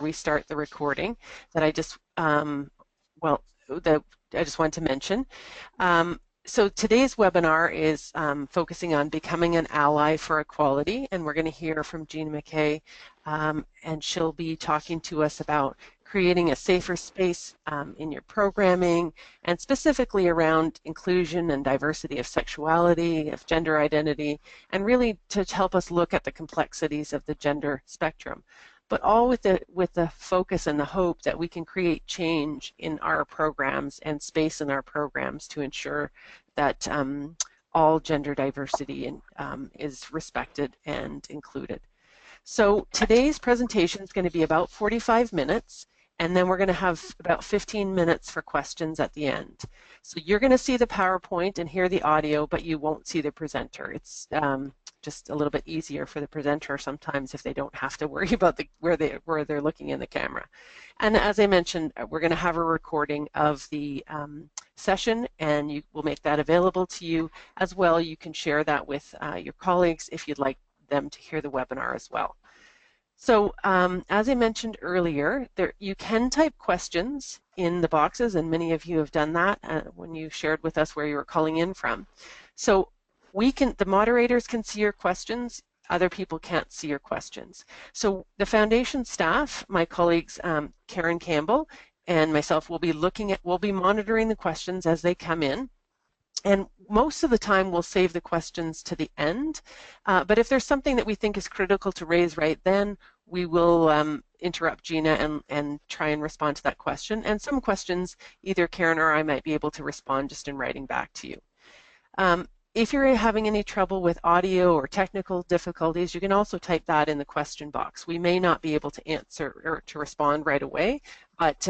we start the recording that I just, I just want to mention. So today's webinar is focusing on becoming an ally for equality, and we're going to hear from Gina McKay, and she'll be talking to us about creating a safer space in your programming, and specifically around inclusion and diversity of sexuality, of gender identity, and really to help us look at the complexities of the gender spectrum, but all with the focus and the hope that we can create change in our programs and space in our programs to ensure that all gender diversity is respected and included. So today's presentation is going to be about 45 minutes, and then we're going to have about 15 minutes for questions at the end. So you're going to see the PowerPoint and hear the audio, but you won't see the presenter. It's just a little bit easier for the presenter sometimes if they don't have to worry about where they're looking in the camera. And as I mentioned, we're going to have a recording of the session, and you will make that available to you as well. You can share that with your colleagues if you'd like them to hear the webinar as well. So as I mentioned earlier, you can type questions in the boxes, and many of you have done that when you shared with us where you were calling in from. So the moderators can see your questions, other people can't see your questions. So the foundation staff, my colleagues Karen Campbell and myself, will be monitoring the questions as they come in. And most of the time we'll save the questions to the end, but if there's something that we think is critical to raise right then, we will interrupt Gina and try and respond to that question. And some questions, either Karen or I might be able to respond just in writing back to you. If you're having any trouble with audio or technical difficulties, you can also type that in the question box. We may not be able to answer or to respond right away, but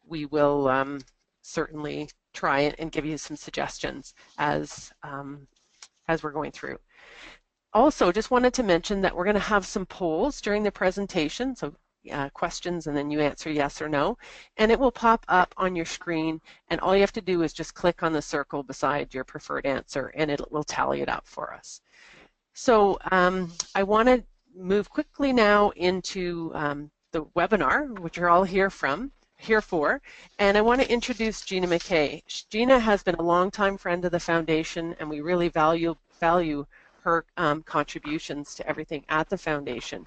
we will certainly try and give you some suggestions as we're going through. Also, just wanted to mention that we're going to have some polls during the presentation, so questions, and then you answer yes or no, and it will pop up on your screen, and all you have to do is just click on the circle beside your preferred answer, and it will tally it up for us. So I want to move quickly now into the webinar, which you're all here for, and I want to introduce Gina McKay. Gina has been a longtime friend of the foundation, and we really value her contributions to everything at the foundation.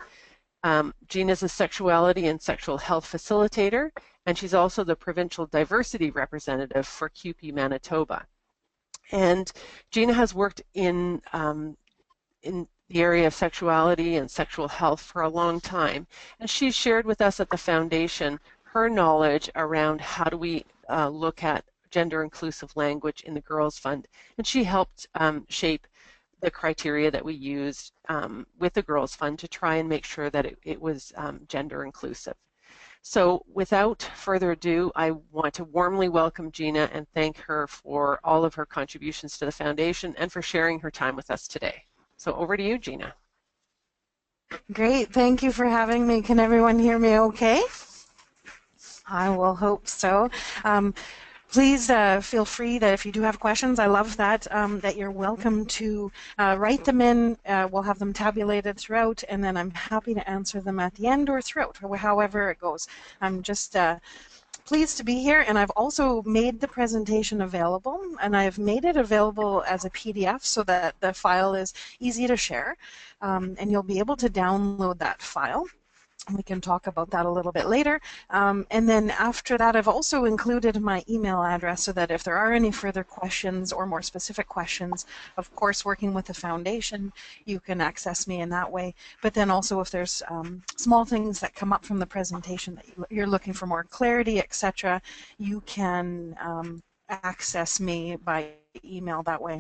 Gina is a sexuality and sexual health facilitator, and she's also the provincial diversity representative for CUPE Manitoba. And Gina has worked in the area of sexuality and sexual health for a long time, and she's shared with us at the foundation her knowledge around how do we look at gender inclusive language in the Girls Fund, and she helped shape the criteria that we used with the Girls Fund to try and make sure that it was gender inclusive. So without further ado, I want to warmly welcome Gina and thank her for all of her contributions to the foundation and for sharing her time with us today. So over to you, Gina. Great, thank you for having me. Can everyone hear me okay? I will hope so. Please feel free that if you do have questions, I love that, that you're welcome to write them in. We'll have them tabulated throughout, and then I'm happy to answer them at the end or throughout, or however it goes. I'm just pleased to be here, and I've also made the presentation available, and I've made it available as a PDF so that the file is easy to share, and you'll be able to download that file. We can talk about that a little bit later. And then after that, I've also included my email address so that if there are any further questions or more specific questions, of course, working with the foundation, you can access me in that way. But then also if there's small things that come up from the presentation that you're looking for more clarity, etc., you can access me by email that way.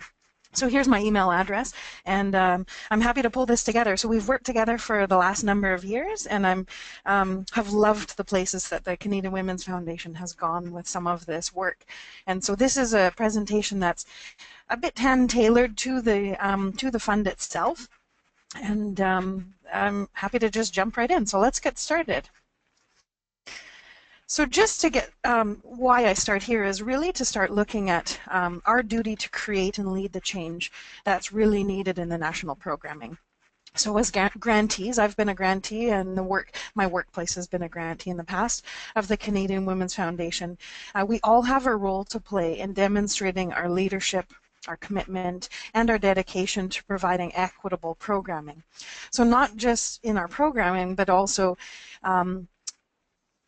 So here's my email address, and I'm happy to pull this together. So we've worked together for the last number of years, and have loved the places that the Canadian Women's Foundation has gone with some of this work. And so this is a presentation that's a bit hand-tailored to the fund itself, and I'm happy to just jump right in. So let's get started. So just to get why I start here is really to start looking at our duty to create and lead the change that's really needed in the national programming. So as grantees, I've been a grantee, and my workplace has been a grantee in the past of the Canadian Women's Foundation. We all have a role to play in demonstrating our leadership, our commitment, and our dedication to providing equitable programming. So not just in our programming, but also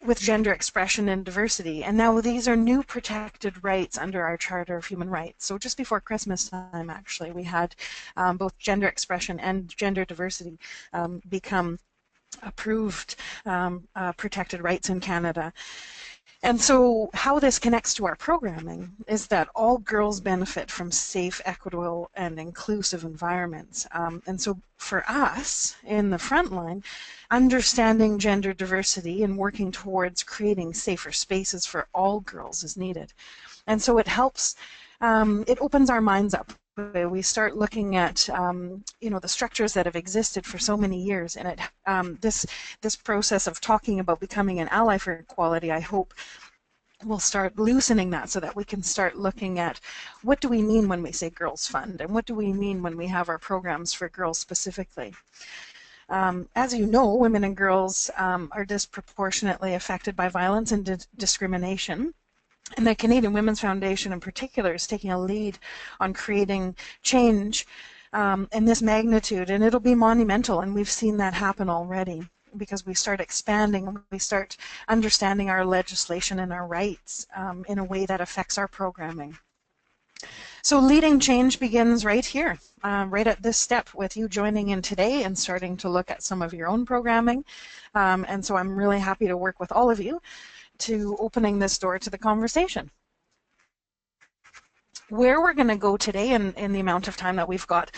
with gender expression and diversity. And now these are new protected rights under our Charter of Human Rights. So just before Christmas time, actually, we had both gender expression and gender diversity become approved protected rights in Canada. And so how this connects to our programming is that all girls benefit from safe, equitable, and inclusive environments. And so for us in the front line, understanding gender diversity and working towards creating safer spaces for all girls is needed. And so it helps, it opens our minds up. We start looking at the structures that have existed for so many years, and this process of talking about becoming an ally for equality, I hope, will start loosening that so that we can start looking at what do we mean when we say Girls Fund, and what do we mean when we have our programs for girls specifically. As you know, women and girls are disproportionately affected by violence and discrimination. And the Canadian Women's Foundation in particular is taking a lead on creating change in this magnitude, and it'll be monumental, and we've seen that happen already because we start expanding, we start understanding our legislation and our rights in a way that affects our programming. So leading change begins right here, right at this step with you joining in today and starting to look at some of your own programming. And so I'm really happy to work with all of you to opening this door to the conversation. Where we're going to go today in the amount of time that we've got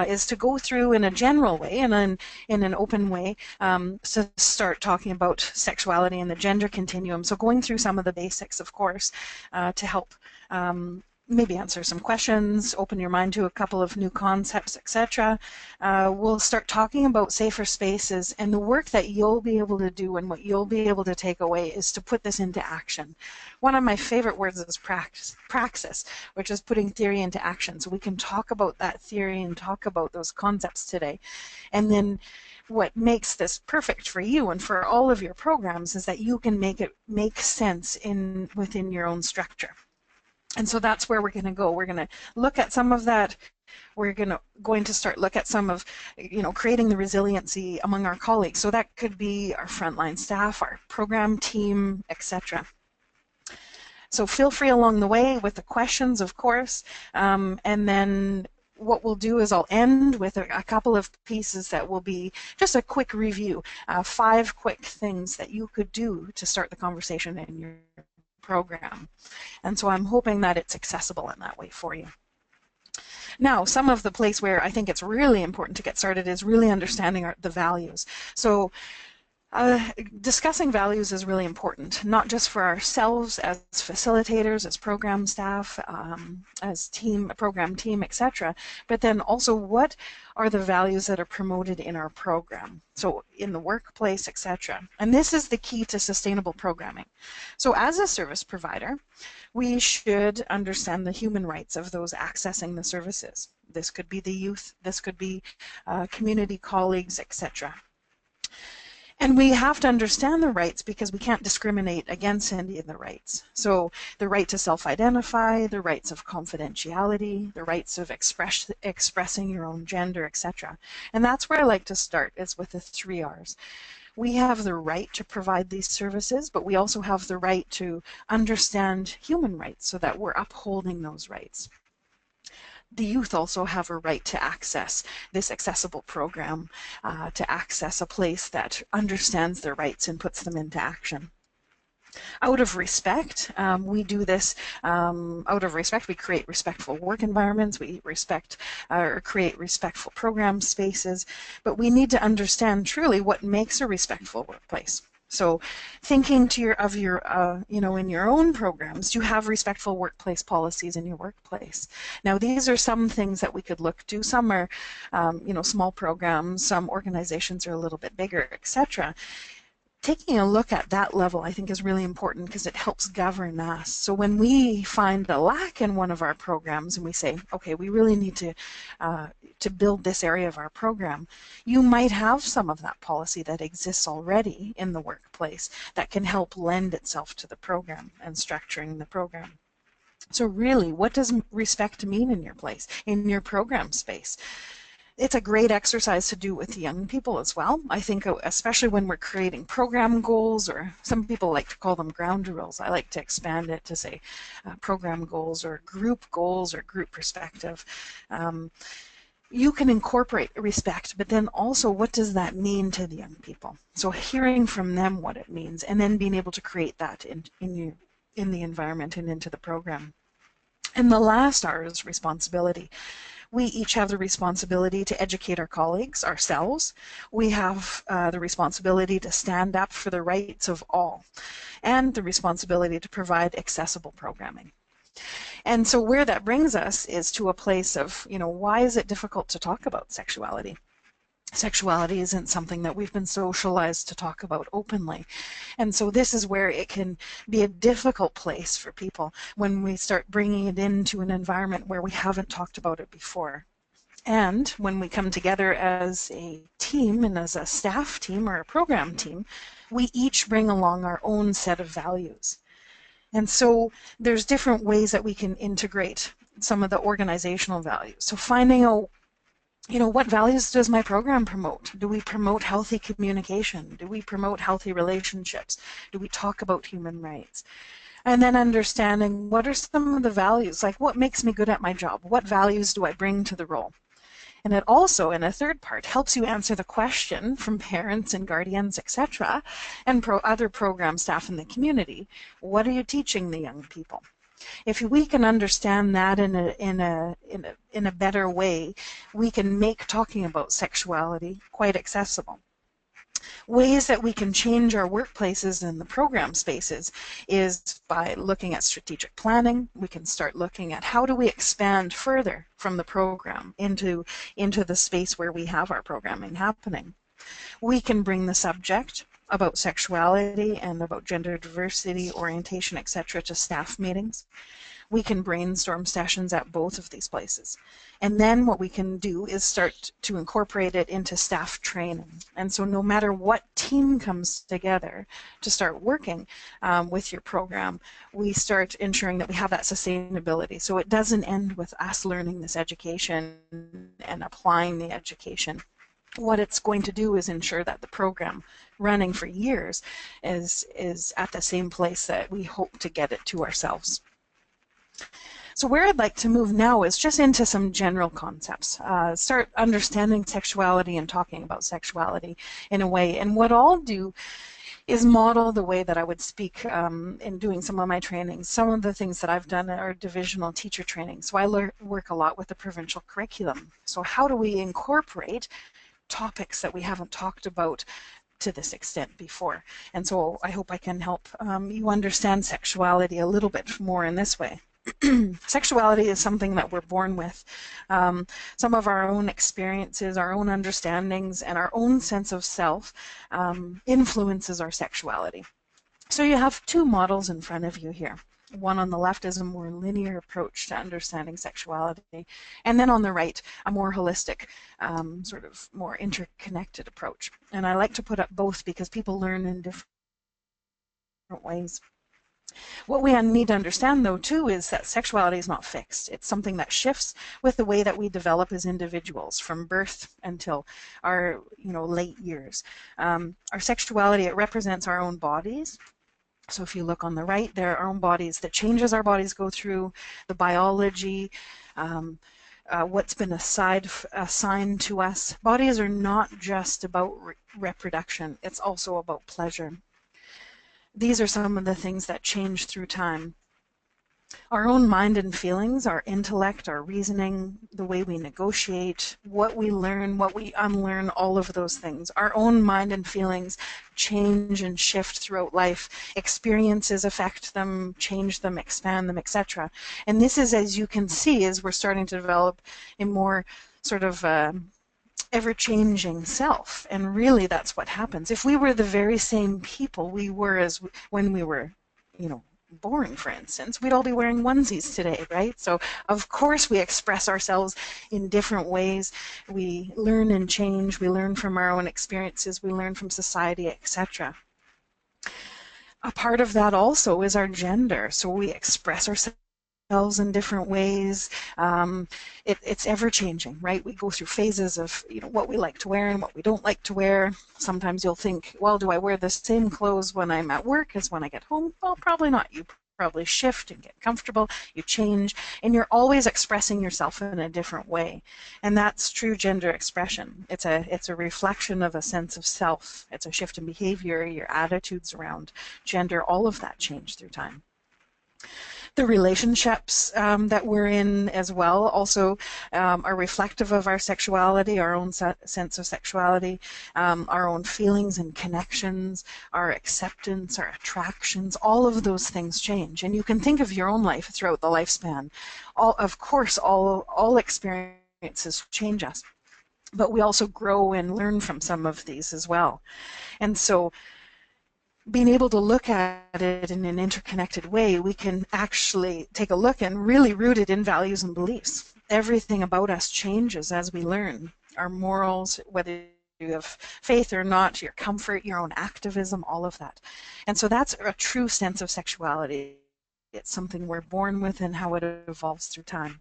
is to go through in a general way and in an open way to start talking about sexuality and the gender continuum. So going through some of the basics, of course, to help maybe answer some questions, open your mind to a couple of new concepts, etc. We'll start talking about safer spaces, and the work that you'll be able to do and what you'll be able to take away is to put this into action. One of my favorite words is praxis, which is putting theory into action. So we can talk about that theory and talk about those concepts today. And then what makes this perfect for you and for all of your programs is that you can make it make sense within your own structure. And so that's where we're going to go. We're going to look at some of that. We're going to start look at some of, creating the resiliency among our colleagues. So that could be our frontline staff, our program team, etc. So feel free along the way with the questions, of course, and then what we'll do is I'll end with a couple of pieces that will be just a quick review, 5 quick things that you could do to start the conversation in your program. And so I'm hoping that it's accessible in that way for you. Now, some of the place where I think it's really important to get started is really understanding the values. So discussing values is really important, not just for ourselves as facilitators, as program staff, as program team, etc., but then also what are the values that are promoted in our program, so in the workplace, etc. And this is the key to sustainable programming. So as a service provider, we should understand the human rights of those accessing the services. This could be the youth, this could be community colleagues, etc. And we have to understand the rights because we can't discriminate against any of the rights. So the right to self-identify, the rights of confidentiality, the rights of expressing your own gender, etc. And that's where I like to start, is with the 3 R's. We have the right to provide these services, but we also have the right to understand human rights so that we're upholding those rights. The youth also have a right to access this accessible program, to access a place that understands their rights and puts them into action. Out of respect, we do this out of respect. We create respectful work environments, we create respectful program spaces, but we need to understand truly what makes a respectful workplace. So thinking in your own programs, do you have respectful workplace policies in your workplace? Now, these are some things that we could look to. Some are, small programs, some organizations are a little bit bigger, etc. taking a look at that level, I think, is really important because it helps govern us. So when we find a lack in one of our programs and we say, okay, we really need to build this area of our program, you might have some of that policy that exists already in the workplace that can help lend itself to the program and structuring the program. So really, what does respect mean in your place, in your program space? It's a great exercise to do with young people as well. I think especially when we're creating program goals, or some people like to call them ground rules. I like to expand it to say program goals or group perspective. You can incorporate respect, but then also what does that mean to the young people? So hearing from them what it means and then being able to create that in the environment and into the program. And the last R is responsibility. We each have the responsibility to educate our colleagues, ourselves. We have the responsibility to stand up for the rights of all, and the responsibility to provide accessible programming. And so where that brings us is to a place of, why is it difficult to talk about sexuality? Sexuality isn't something that we've been socialized to talk about openly. And so this is where it can be a difficult place for people when we start bringing it into an environment where we haven't talked about it before. And when we come together as a team and as a staff team or a program team, we each bring along our own set of values. And so there's different ways that we can integrate some of the organizational values. So finding out, what values does my program promote? Do we promote healthy communication? Do we promote healthy relationships? Do we talk about human rights? And then understanding what are some of the values, like what makes me good at my job? What values do I bring to the role? And it also, in a third part, helps you answer the question from parents and guardians, etc., and other program staff in the community. What are you teaching the young people? If we can understand that in a better way, we can make talking about sexuality quite accessible. Ways that we can change our workplaces and the program spaces is by looking at strategic planning. We can start looking at how do we expand further from the program into the space where we have our programming happening. We can bring the subject about sexuality and about gender diversity, orientation, etc. to staff meetings. We can brainstorm sessions at both of these places. And then what we can do is start to incorporate it into staff training. And so no matter what team comes together to start working with your program, we start ensuring that we have that sustainability. So it doesn't end with us learning this education and applying the education. What it's going to do is ensure that the program running for years is at the same place that we hope to get it to ourselves. So where I'd like to move now is just into some general concepts. Start understanding sexuality and talking about sexuality in a way. And what I'll do is model the way that I would speak in doing some of my trainings. Some of the things that I've done are divisional teacher training. So I work a lot with the provincial curriculum. So how do we incorporate topics that we haven't talked about to this extent before? And so I hope I can help you understand sexuality a little bit more in this way. Sexuality is something that we're born with. Some of our own experiences, our own understandings, and our own sense of self influences our sexuality. So you have two models in front of you here. One on the left is a more linear approach to understanding sexuality, and then on the right, a more holistic, sort of more interconnected approach. And I like to put up both because people learn in different ways. What we need to understand, though, too, is that sexuality is not fixed. It's something that shifts with the way that we develop as individuals from birth until our, late years. Our sexuality, it represents our own bodies. So if you look on the right, there are our own bodies, the changes our bodies go through, the biology, what's been assigned to us. Bodies are not just about reproduction. It's also about pleasure. These are some of the things that change through time. Our own mind and feelings, our intellect, our reasoning, the way we negotiate, what we learn, what we unlearn, all of those things. Our own mind and feelings change and shift throughout life. Experiences affect them, change them, expand them, etc. And this is, as you can see, as we're starting to develop a more sort of ever-changing self. And really, that's what happens. If we were the very same people we were as when we were, you know, born, for instance, we'd all be wearing onesies today, right? So of course we express ourselves in different ways. We learn and change. We learn from our own experiences. We learn from society, etc. A part of that also is our gender. So we express ourselves in different ways. It's ever changing, right? We go through phases of, you know, what we like to wear and what we don't like to wear. Sometimes you'll think, well, do I wear the same clothes when I'm at work as when I get home? Well, probably not. You probably shift and get comfortable, you change, and you're always expressing yourself in a different way. And that's true gender expression. It's a reflection of a sense of self. It's a shift in behavior, your attitudes around gender, all of that change through time. The relationships that we're in as well also are reflective of our sexuality, our own sense of sexuality, our own feelings and connections, our acceptance, our attractions, all of those things change. And you can think of your own life throughout the lifespan. Of course, all experiences change us, but we also grow and learn from some of these as well. And so being able to look at it in an interconnected way, we can actually take a look and really root it in values and beliefs. Everything about us changes as we learn. Our morals, whether you have faith or not, your comfort, your own activism, all of that. And so that's a true sense of sexuality. It's something we're born with and how it evolves through time.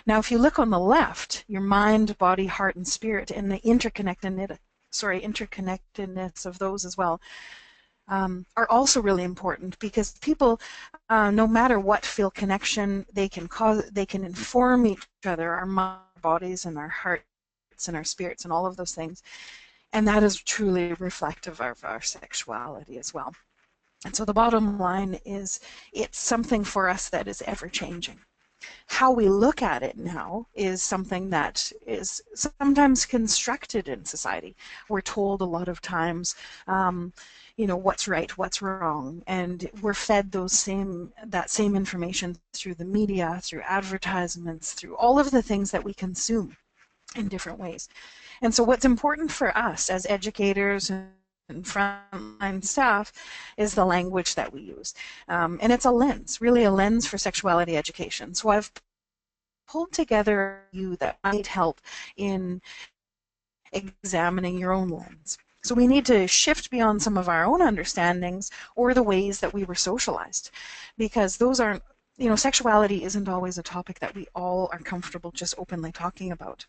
Now, if you look on the left, your mind, body, heart, and spirit, and the interconnectedness of those as well, are also really important, because people, no matter what, feel connection. They can inform each other, our bodies and our hearts and our spirits and all of those things, and that is truly reflective of our sexuality as well. And so the bottom line is, it's something for us that is ever changing. How we look at it now is something that is sometimes constructed in society. We're told a lot of times, you know, what's right, what's wrong, and we're fed that same information through the media, through advertisements, through all of the things that we consume in different ways. And so what's important for us as educators and frontline staff is the language that we use. And it's a lens, really a lens for sexuality education. So I've pulled together you that might help in examining your own lens. So we need to shift beyond some of our own understandings or the ways that we were socialized, because those aren't, you know, sexuality isn't always a topic that we all are comfortable just openly talking about.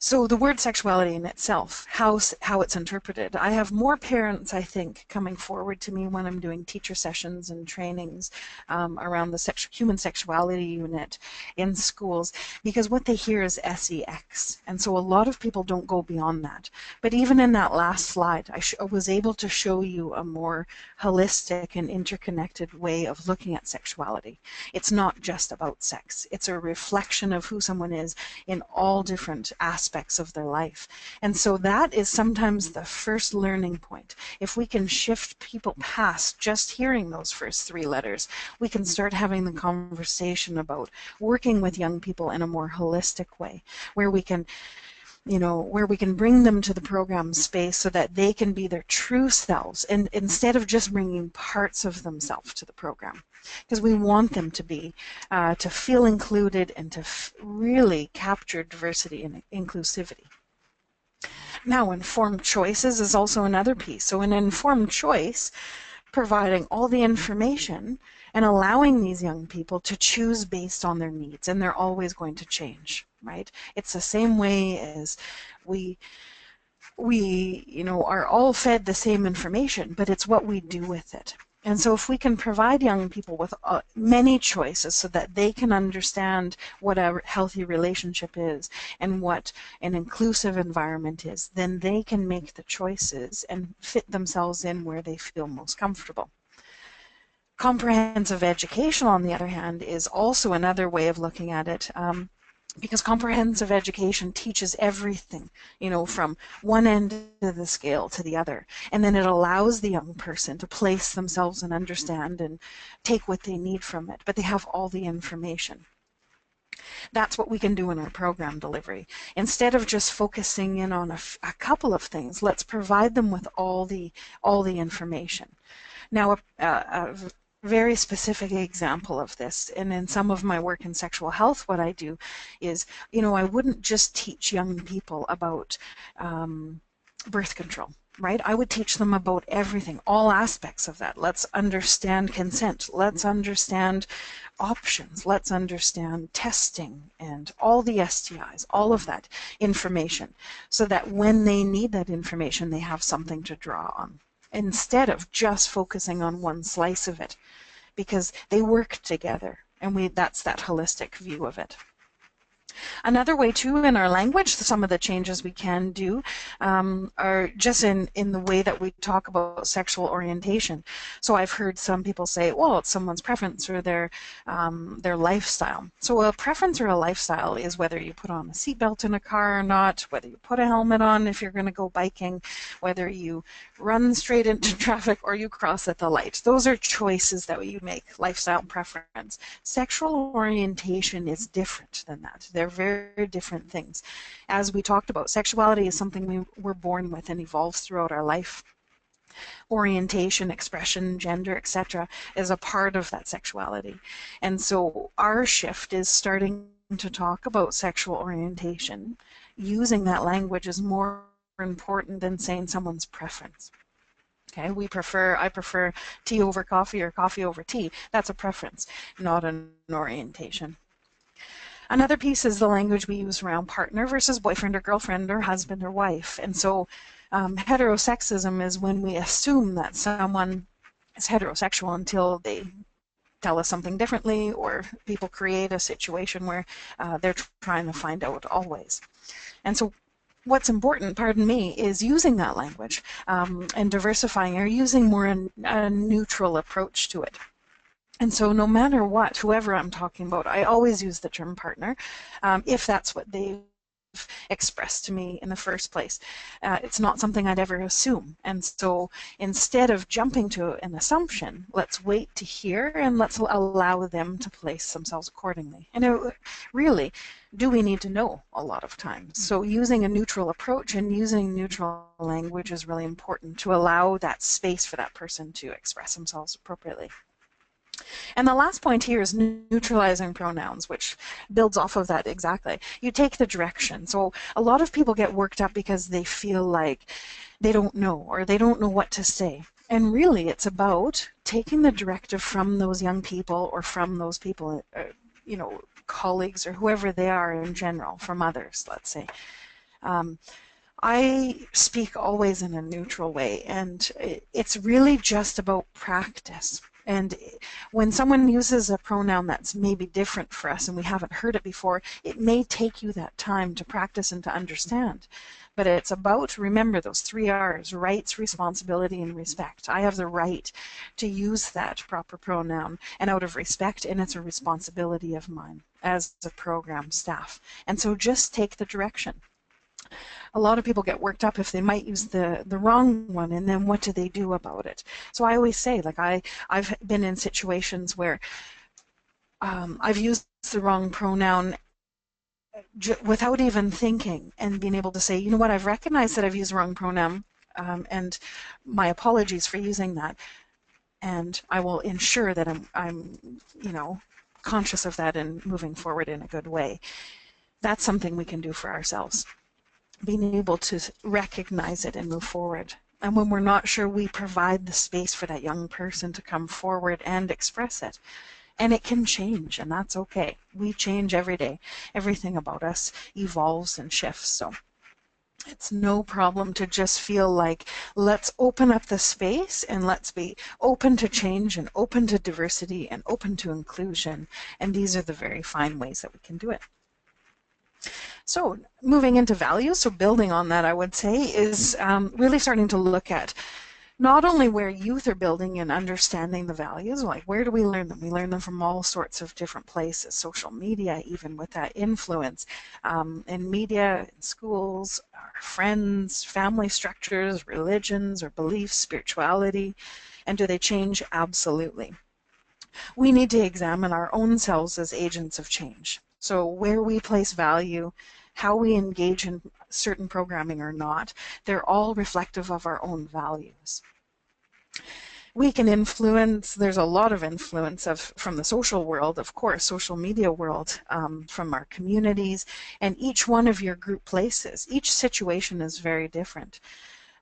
So the word sexuality in itself, how it's interpreted. I have more parents, I think, coming forward to me when I'm doing teacher sessions and trainings around the human sexuality unit in schools, because what they hear is sex. And so a lot of people don't go beyond that. But even in that last slide, I was able to show you a more holistic and interconnected way of looking at sexuality. It's not just about sex. It's a reflection of who someone is in all different aspects of their life. And so that is sometimes the first learning point. If we can shift people past just hearing those first three letters, we can start having the conversation about working with young people in a more holistic way, where we can, you know, where we can bring them to the program space so that they can be their true selves, and instead of just bringing parts of themselves to the program, because we want them to be, to feel included and to really capture diversity and inclusivity. Now, informed choices is also another piece. So an informed choice, providing all the information and allowing these young people to choose based on their needs, and they're always going to change, right? It's the same way as we you know, are all fed the same information, but it's what we do with it. And so if we can provide young people with many choices so that they can understand what a healthy relationship is and what an inclusive environment is, then they can make the choices and fit themselves in where they feel most comfortable. Comprehensive education, on the other hand, is also another way of looking at it. Because comprehensive education teaches everything, you know, from one end of the scale to the other. And then it allows the young person to place themselves and understand and take what they need from it. But they have all the information. That's what we can do in our program delivery. Instead of just focusing in on a couple of things, let's provide them with all the information. Now, a very specific example of this, and in some of my work in sexual health, what I do is, I wouldn't just teach young people about birth control, right? I would teach them about everything, all aspects of that. Let's understand consent. Let's understand options. Let's understand testing and all the STIs, all of that information, so that when they need that information, they have something to draw on, instead of just focusing on one slice of it, because they work together, and that's that holistic view of it. Another way too, in our language, some of the changes we can do are just in the way that we talk about sexual orientation. So I've heard some people say, well, it's someone's preference or their lifestyle. So a preference or a lifestyle is whether you put on a seatbelt in a car or not, whether you put a helmet on if you're going to go biking, whether you run straight into traffic or you cross at the light. Those are choices that you make, lifestyle preference. Sexual orientation is different than that. They're very different things. As we talked about, sexuality is something we're born with and evolves throughout our life. Orientation, expression, gender, etc. is a part of that sexuality. And so our shift is starting to talk about sexual orientation. Using that language is more important than saying someone's preference. Okay, I prefer tea over coffee or coffee over tea. That's a preference, not an orientation. Another piece is the language we use around partner versus boyfriend or girlfriend or husband or wife. And so heterosexism is when we assume that someone is heterosexual until they tell us something differently, or people create a situation where they're trying to find out always. And so what's important, pardon me, is using that language and diversifying, or using more a neutral approach to it. And so no matter what, whoever I'm talking about, I always use the term partner if that's what they've expressed to me in the first place. It's not something I'd ever assume. And so instead of jumping to an assumption, let's wait to hear and let's allow them to place themselves accordingly. And really, do we need to know a lot of times? So using a neutral approach and using neutral language is really important to allow that space for that person to express themselves appropriately. And the last point here is neutralizing pronouns, which builds off of that exactly. You take the direction. So a lot of people get worked up because they feel like they don't know, or they don't know what to say. And really, it's about taking the directive from those young people, or from those people, colleagues, or whoever they are in general, from others, let's say. I speak always in a neutral way, and it's really just about practice. And when someone uses a pronoun that's maybe different for us and we haven't heard it before, it may take you that time to practice and to understand. But it's about, remember those 3 R's: rights, responsibility, and respect. I have the right to use that proper pronoun, and out of respect, and it's a responsibility of mine as a program staff. And so just take the direction. A lot of people get worked up if they might use the wrong one, and then what do they do about it? So I always say, like, I've been in situations where I've used the wrong pronoun without even thinking, and being able to say, you know what, I've recognized that I've used the wrong pronoun, and my apologies for using that, and I will ensure that I'm conscious of that and moving forward in a good way. That's something we can do for ourselves. Being able to recognize it and move forward. And when we're not sure, we provide the space for that young person to come forward and express it. And it can change, and that's okay. We change every day. Everything about us evolves and shifts. So it's no problem to just feel like, let's open up the space and let's be open to change and open to diversity and open to inclusion. And these are the very fine ways that we can do it. So moving into values, so building on that, I would say, is really starting to look at not only where youth are building and understanding the values, like where do we learn them? We learn them from all sorts of different places, social media, even with that influence, in media, in schools, our friends, family structures, religions or beliefs, spirituality. And do they change? Absolutely. We need to examine our own selves as agents of change. So where we place value, how we engage in certain programming or not, they're all reflective of our own values. We can influence, there's a lot of influence from the social world, of course, social media world, from our communities, and each one of your group places. Each situation is very different.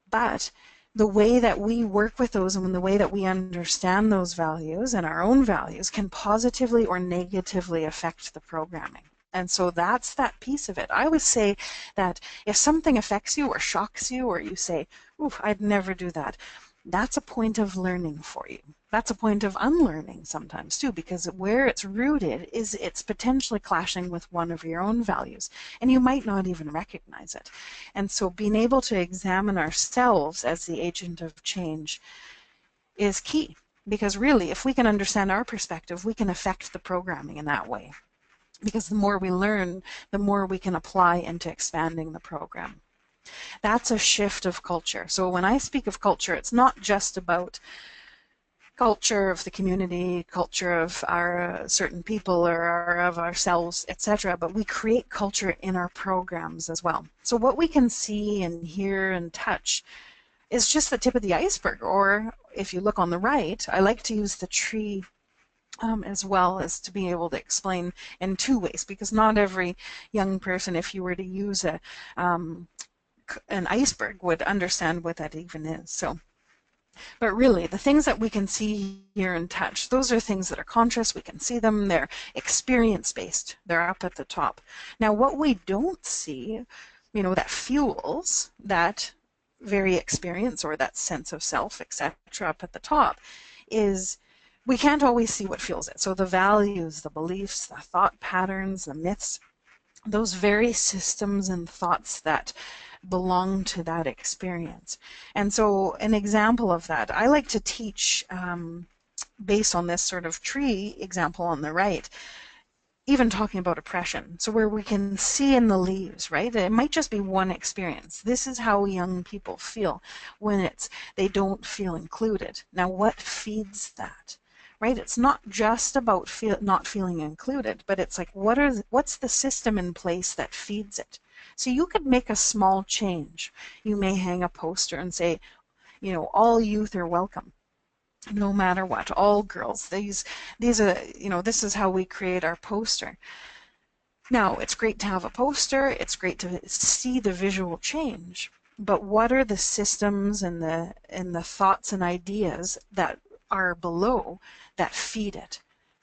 But the way that we work with those and the way that we understand those values and our own values can positively or negatively affect the programming. And so that's that piece of it. I always say that if something affects you or shocks you, or you say, "Ooh, I'd never do that," that's a point of learning for you. That's a point of unlearning sometimes too, because where it's rooted is it's potentially clashing with one of your own values, and you might not even recognize it. And so being able to examine ourselves as the agent of change is key, because really, if we can understand our perspective, we can affect the programming in that way. Because the more we learn, the more we can apply into expanding the program. That's a shift of culture. So when I speak of culture, it's not just about culture of the community, culture of our certain people or of ourselves, etc. But we create culture in our programs as well. So what we can see and hear and touch is just the tip of the iceberg. Or if you look on the right, I like to use the tree as well as to be able to explain in two ways, because not every young person, if you were to use an iceberg, would understand what that even is. So, but really, the things that we can see, hear, and touch, those are things that are conscious. We can see them. They're experience-based. They're up at the top. Now, what we don't see, that fuels that very experience or that sense of self, etc., up at the top, is we can't always see what fuels it. So the values, the beliefs, the thought patterns, the myths, those very systems and thoughts that belong to that experience. And so an example of that, I like to teach based on this sort of tree example on the right, even talking about oppression. So where we can see in the leaves, right? It might just be one experience. This is how young people feel when they don't feel included. Now, what feeds that? Right? It's not just about not feeling included, but it's like, what's the system in place that feeds it? So you could make a small change. You may hang a poster and say, all youth are welcome, no matter what, all girls. These are, this is how we create our poster. Now, it's great to have a poster. It's great to see the visual change. But what are the systems and the thoughts and ideas that are below that feed it,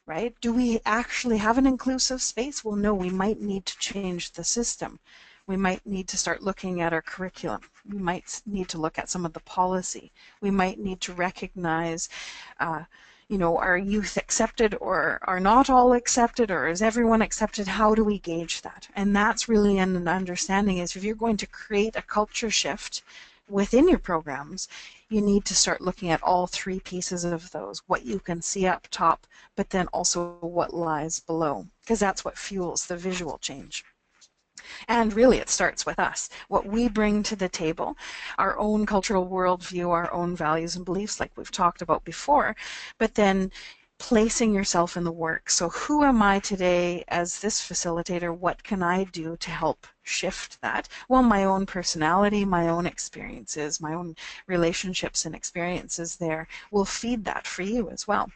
right? Do we actually have an inclusive space? Well, no, we might need to change the system. We might need to start looking at our curriculum. We might need to look at some of the policy. We might need to recognize, are youth accepted or are not all accepted, or is everyone accepted? How do we gauge that? And that's really an understanding is if you're going to create a culture shift within your programs, you need to start looking at all three pieces of those, what you can see up top, but then also what lies below, because that's what fuels the visual change. And really, it starts with us, what we bring to the table, our own cultural worldview, our own values and beliefs, like we've talked about before, but then placing yourself in the work. So who am I today as this facilitator? What can I do to help shift that? Well, my own personality, my own experiences, my own relationships and experiences there will feed that for you as well.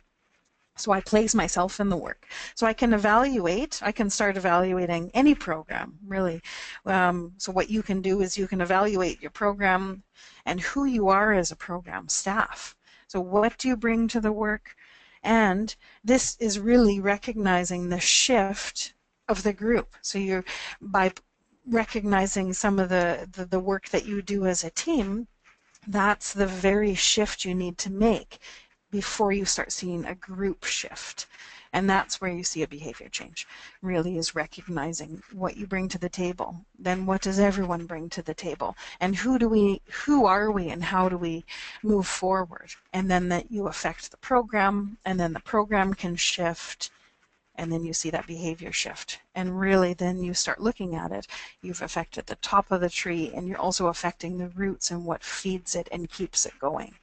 So I place myself in the work. So I can start evaluating any program, really. So what you can do is you can evaluate your program and who you are as a program staff. So what do you bring to the work? And this is really recognizing the shift of the group. So by recognizing some of the work that you do as a team, that's the very shift you need to make before you start seeing a group shift. And that's where you see a behavior change, really, is recognizing what you bring to the table. Then what does everyone bring to the table? And who are we and how do we move forward? And then that you affect the program, and then the program can shift, and then you see that behavior shift. And really then you start looking at it. You've affected the top of the tree, and you're also affecting the roots and what feeds it and keeps it going.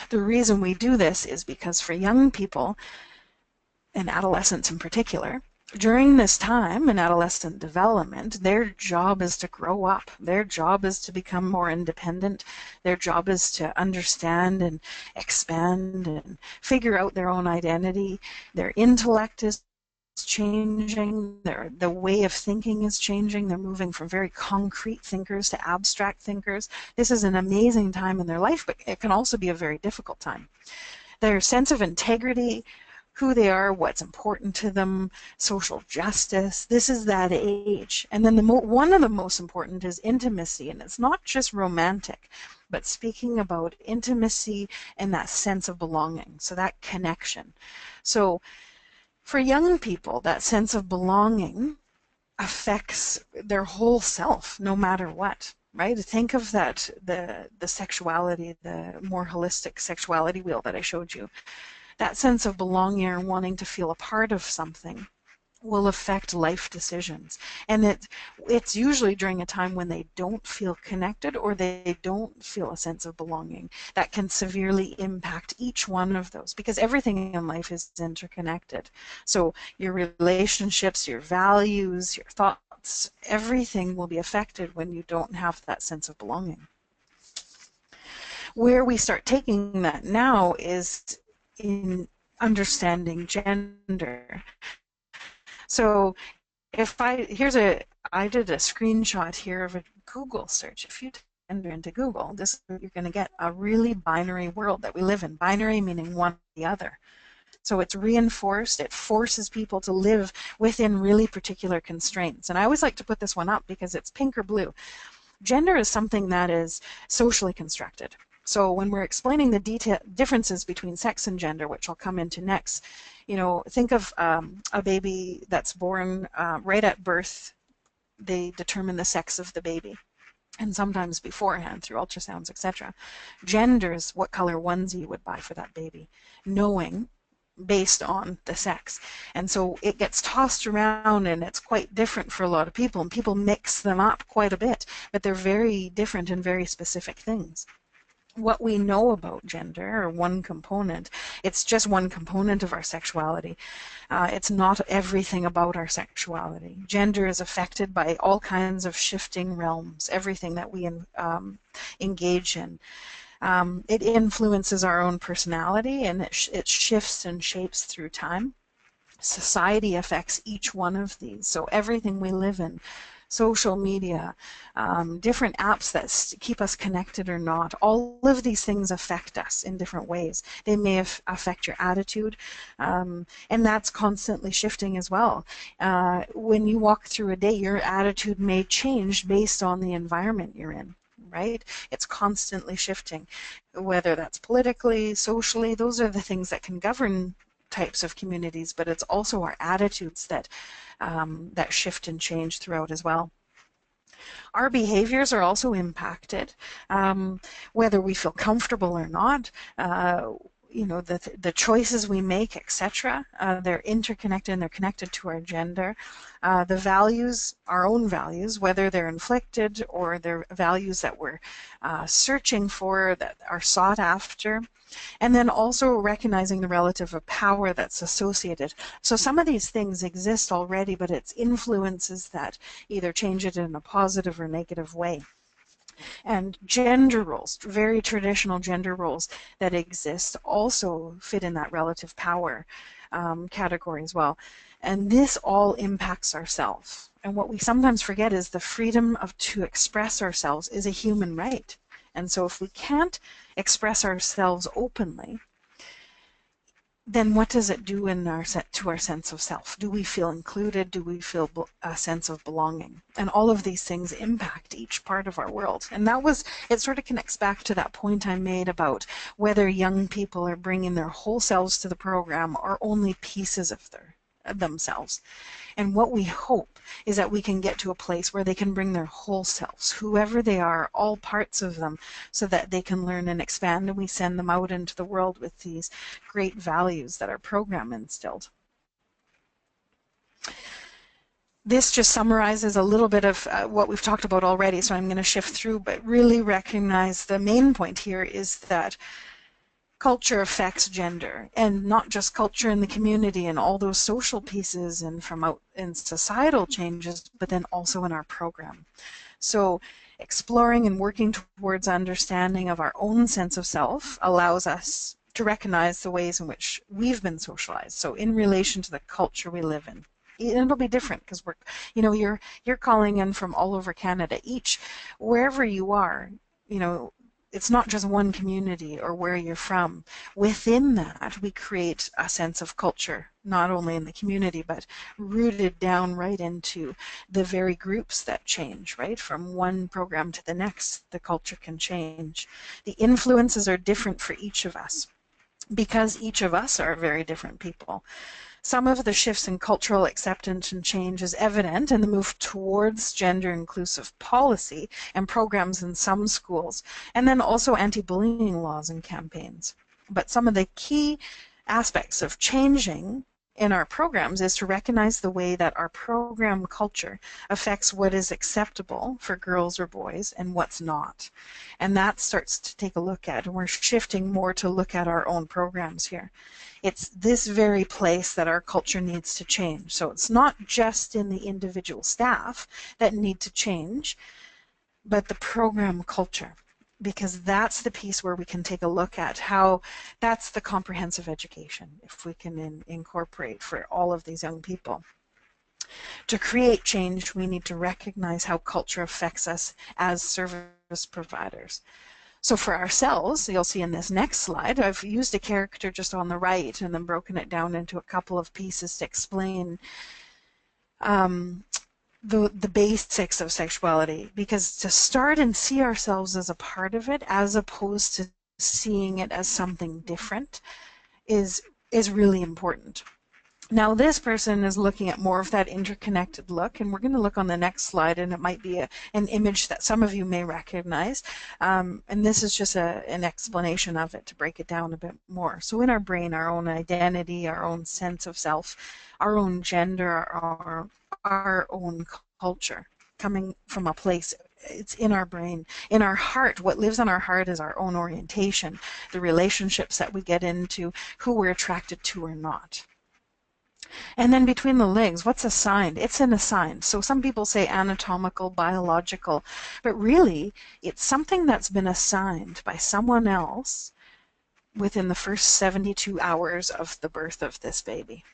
The reason we do this is because for young people, and adolescents in particular, during this time in adolescent development, their job is to grow up. Their job is to become more independent. Their job is to understand and expand and figure out their own identity. Their intellect is changing. The way of thinking is changing. They're moving from very concrete thinkers to abstract thinkers. This is an amazing time in their life, but it can also be a very difficult time. Their sense of integrity, who they are, what's important to them, social justice. This is that age. And then one of the most important is intimacy. And it's not just romantic, but speaking about intimacy and that sense of belonging. So that connection. So for young people, that sense of belonging affects their whole self, no matter what. Right? Think of that, the sexuality, the more holistic sexuality wheel that I showed you. That sense of belonging and wanting to feel a part of something will affect life decisions. And it's usually during a time when they don't feel connected or they don't feel a sense of belonging that can severely impact each one of those, because everything in life is interconnected. So your relationships, your values, your thoughts, everything will be affected when you don't have that sense of belonging. Where we start taking that now is in understanding gender. So I did a screenshot here of a Google search. If you enter into Google, you're going to get a really binary world that we live in. Binary meaning one or the other. So it's reinforced, it forces people to live within really particular constraints. And I always like to put this one up because it's pink or blue. Gender is something that is socially constructed. So when we're explaining the differences between sex and gender, which I'll come into next, think of a baby that's born right at birth. They determine the sex of the baby, and sometimes beforehand through ultrasounds, etc. Gender is what color onesie you would buy for that baby, knowing based on the sex. And so it gets tossed around, and it's quite different for a lot of people, and people mix them up quite a bit, but they're very different and very specific things. What we know about gender, or one component, it's just one component of our sexuality. It's not everything about our sexuality. Gender is affected by all kinds of shifting realms, everything that we engage in. It influences our own personality, and it shifts and shapes through time. Society affects each one of these. So everything we live in, social media, different apps that keep us connected or not, all of these things affect us in different ways. They may affect your attitude, and that's constantly shifting as well. When you walk through a day, your attitude may change based on the environment you're in. Right? It's constantly shifting, whether that's politically, socially. Those are the things that can govern types of communities, but it's also our attitudes that shift and change throughout as well. Our behaviors are also impacted, whether we feel comfortable or not. The choices we make, etc. They're interconnected and they're connected to our gender. The values, our own values, whether they're inflicted or they're values that we're searching for, that are sought after. And then also recognizing the relative of power that's associated. So some of these things exist already, but it's influences that either change it in a positive or negative way. And gender roles, very traditional gender roles that exist, also fit in that relative power category as well. And this all impacts ourselves. And what we sometimes forget is the freedom to express ourselves is a human right. And so if we can't express ourselves openly, then what does it do to our sense of self? Do we feel included? Do we feel a sense of belonging? And all of these things impact each part of our world. And it sort of connects back to that point I made about whether young people are bringing their whole selves to the program or only pieces of themselves. And what we hope is that we can get to a place where they can bring their whole selves, whoever they are, all parts of them, so that they can learn and expand, and we send them out into the world with these great values that our program instilled. This just summarizes a little bit of what we've talked about already, so I'm going to shift through, but really recognize the main point here is that culture affects gender, and not just culture in the community and all those social pieces and from out in societal changes, but then also in our program. So exploring and working towards understanding of our own sense of self allows us to recognize the ways in which we've been socialized. So in relation to the culture we live in. It'll be different because you're calling in from all over Canada. Each, wherever you are, it's not just one community or where you're from. Within that, we create a sense of culture, not only in the community, but rooted down right into the very groups that change, right? From one program to the next, the culture can change. The influences are different for each of us because each of us are very different people. Some of the shifts in cultural acceptance and change is evident in the move towards gender-inclusive policy and programs in some schools, and then also anti-bullying laws and campaigns. But some of the key aspects of changing in our programs is to recognize the way that our program culture affects what is acceptable for girls or boys and what's not. And that starts to take a look at, and we're shifting more to look at our own programs here. It's this very place that our culture needs to change. So it's not just in the individual staff that need to change, but the program culture, because that's the piece where we can take a look at how that's the comprehensive education, if we can incorporate for all of these young people. To create change, we need to recognize how culture affects us as service providers. So for ourselves, you'll see in this next slide, I've used a character just on the right and then broken it down into a couple of pieces to explain the basics of sexuality, because to start and see ourselves as a part of it as opposed to seeing it as something different is really important. Now this person is looking at more of that interconnected look, and we're going to look on the next slide, and it might be an image that some of you may recognize, and this is just an explanation of it to break it down a bit more. So in our brain, our own identity, our own sense of self, our own gender, our own culture, coming from a place, it's in our brain. In our heart, what lives in our heart is our own orientation, the relationships that we get into, who we're attracted to or not. And then between the legs, what's assigned? It's an assigned. So some people say anatomical, biological, but really it's something that's been assigned by someone else within the first 72 hours of the birth of this baby.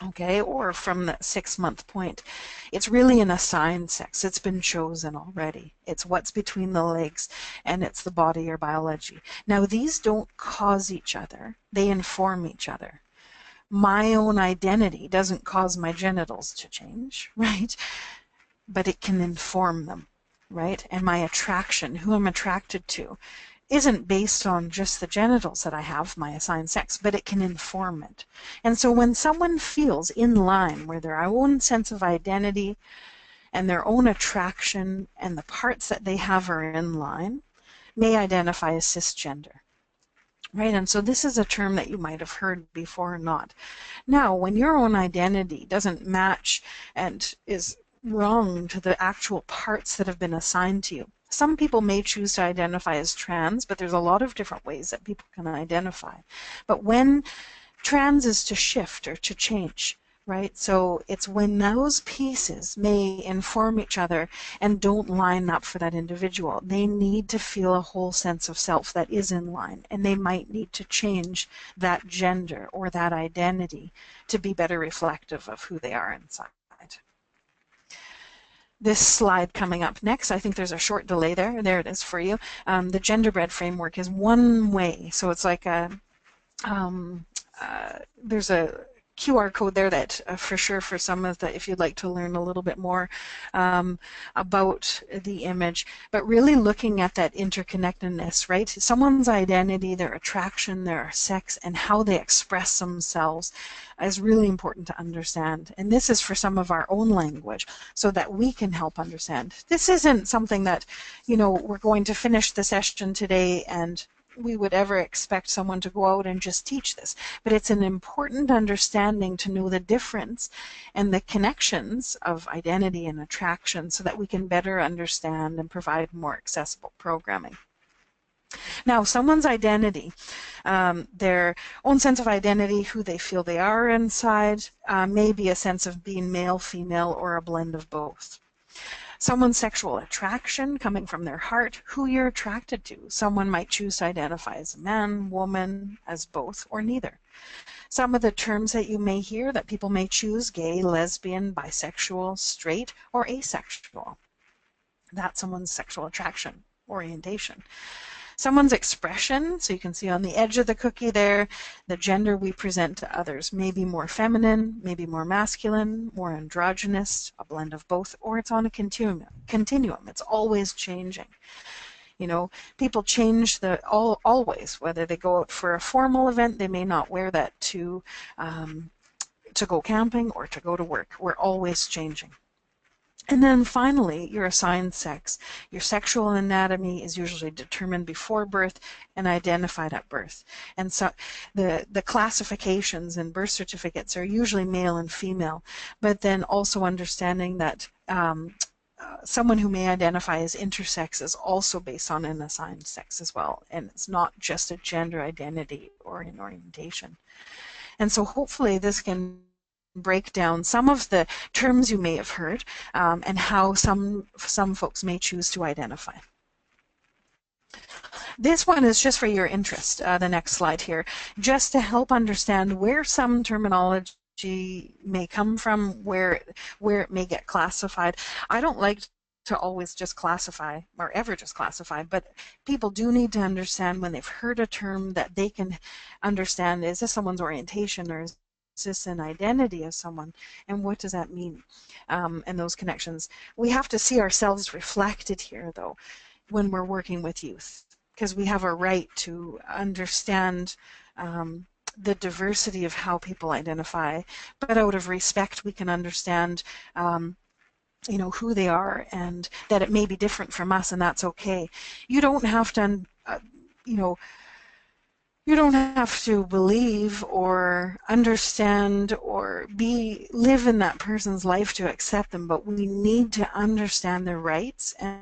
Okay, or from that 6-month point. It's really an assigned sex. It's been chosen already. It's what's between the legs, and it's the body or biology. Now, these don't cause each other. They inform each other. My own identity doesn't cause my genitals to change, right? But it can inform them, right? And my attraction, who I'm attracted to, isn't based on just the genitals that I have, my assigned sex, but it can inform it. And so when someone feels in line where their own sense of identity and their own attraction and the parts that they have are in line, may identify as cisgender. Right, and so this is a term that you might have heard before or not. Now, when your own identity doesn't match and is wrong to the actual parts that have been assigned to you, some people may choose to identify as trans, but there's a lot of different ways that people can identify. But when trans is to shift or to change, right? So it's when those pieces may inform each other and don't line up for that individual. They need to feel a whole sense of self that is in line, and they might need to change that gender or that identity to be better reflective of who they are inside. This slide coming up next, I think there's a short delay there. There it is for you. The genderbread framework is one way. So it's like there's a QR code there that for sure for some of the, if you'd like to learn a little bit more about the image, but really looking at that interconnectedness, right? Someone's identity, their attraction, their sex, and how they express themselves is really important to understand. And this is for some of our own language so that we can help understand. This isn't something that, we're going to finish the session today and we would ever expect someone to go out and just teach this. But it's an important understanding to know the difference and the connections of identity and attraction so that we can better understand and provide more accessible programming. Now, someone's identity, their own sense of identity, who they feel they are inside, maybe a sense of being male, female, or a blend of both. Someone's sexual attraction coming from their heart, who you're attracted to. Someone might choose to identify as a man, woman, as both, or neither. Some of the terms that you may hear that people may choose: gay, lesbian, bisexual, straight, or asexual. That's someone's sexual attraction, orientation. Someone's expression, so you can see on the edge of the cookie there, the gender we present to others may be more feminine, maybe more masculine, more androgynous, a blend of both, or it's on a continuum. It's always changing. You know, people change always. Whether they go out for a formal event, they may not wear that to go camping or to go to work. We're always changing. And then finally, your assigned sex. Your sexual anatomy is usually determined before birth and identified at birth. And so the classifications in birth certificates are usually male and female, but then also understanding that someone who may identify as intersex is also based on an assigned sex as well. And it's not just a gender identity or an orientation. And so hopefully this can break down some of the terms you may have heard and how some folks may choose to identify. This one is just for your interest, the next slide here, just to help understand where some terminology may come from, where it may get classified. I don't like to always just classify or ever just classify, but people do need to understand when they've heard a term that they can understand, is this someone's orientation or is this an identity of someone, and what does that mean, and those connections. We have to see ourselves reflected here, though, when we're working with youth, because we have a right to understand the diversity of how people identify, but out of respect we can understand you know, who they are and that it may be different from us, and that's okay. You don't have to you know, you don't have to believe or understand or live in that person's life to accept them, but we need to understand their rights and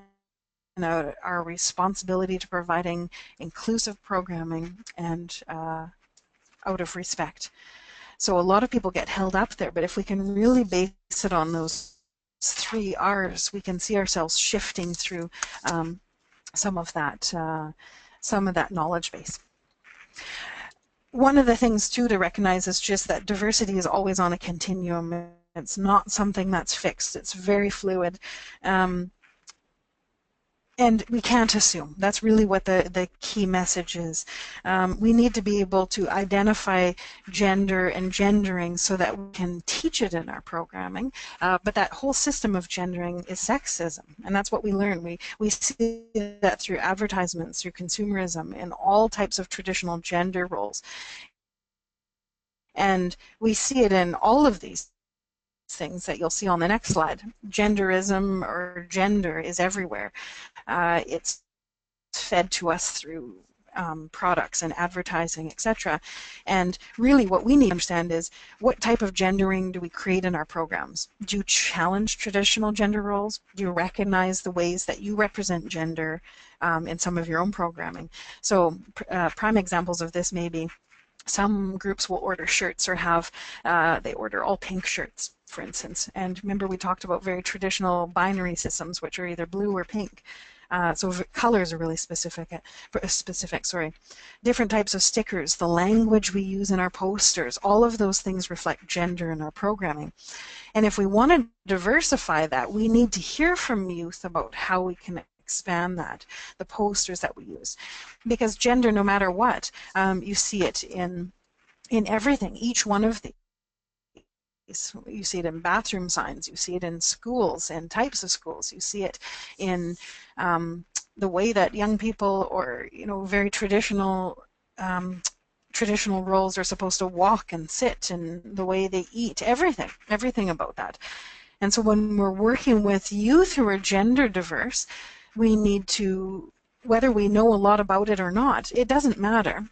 our responsibility to providing inclusive programming and out of respect. So a lot of people get held up there, but if we can really base it on those 3 R's, we can see ourselves shifting through some of that knowledge base. One of the things too to recognize is just that diversity is always on a continuum. It's not something that's fixed. It's very fluid. And we can't assume. That's really what the key message is. We need to be able to identify gender and gendering so that we can teach it in our programming. But that whole system of gendering is sexism, and that's what we learn. We see that through advertisements, through consumerism, in all types of traditional gender roles. And we see it in all of these things that you'll see on the next slide. Genderism or gender is everywhere. It's fed to us through products and advertising, etc. And really what we need to understand is what type of gendering do we create in our programs? Do you challenge traditional gender roles? Do you recognize the ways that you represent gender in some of your own programming? So prime examples of this may be some groups will order shirts or they order all pink shirts, for instance. And remember we talked about very traditional binary systems, which are either blue or pink. So colors are really specific. Different types of stickers, the language we use in our posters, all of those things reflect gender in our programming. And if we want to diversify that, we need to hear from youth about how we can expand that, the posters that we use. Because gender, no matter what, you see it in everything, each one of these. You see it in bathroom signs, you see it in schools and types of schools, you see it in the way that young people or very traditional roles are supposed to walk and sit, and the way they eat, everything about that. And so when we're working with youth who are gender diverse, we need to, whether we know a lot about it or not, it doesn't matter.